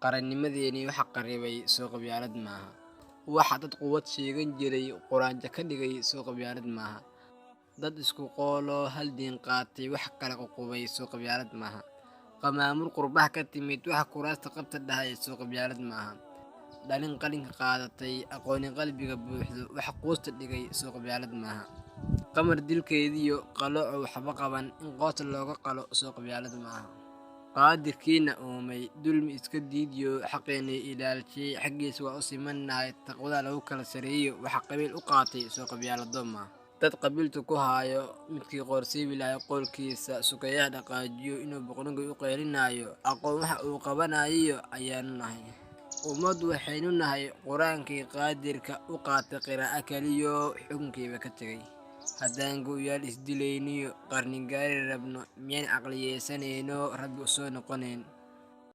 qarannimadeennii waxa qarribay soo qabyaalad maaha. Waxa dad quwad sheegan jiray quraanjo ka dhigay soo qabyaalad maaha. Dad isku qoolo hal diin qaatay wax kala qubay soo qabyaalad maaha. Qamaamul qurbaha ka timid waxa kuraasta qabta dhahay soo qabyaalad maaha. Dhalin qalinka qaadatay aqoonin qalbiga buuxdo waxa quusta dhigay soo qabyaalad maaha. Qamar dilkeediyo qalooco waxba qaban in qoota looga qalo soo qabyaalad maaha. qaadirkiina uumay dulmi iska diidiyo xaqeenay ilaalshay xaggiisa waa u simanahay taqwada lagu kala sareeyo waxa qabiil u qaatay soo qabyaalado maaha. Dad qabiiltu ku haayo midkii qoorsiibi lahay qolkiisa sukayaha dhaqaajiyo inuu boqornimada u qeylinayo aqoon waxa uu qabanayo ayaanu nahay. Ummadu waxaynu nahay quraankii qaadirka u qaatay qiraa'o kaliyo xukunkiiba ka tagay. haddaan gooyaal isdilayniyo qarni gaari rabno miyaan caqliyeysanayno rabbi u soo noqonayn.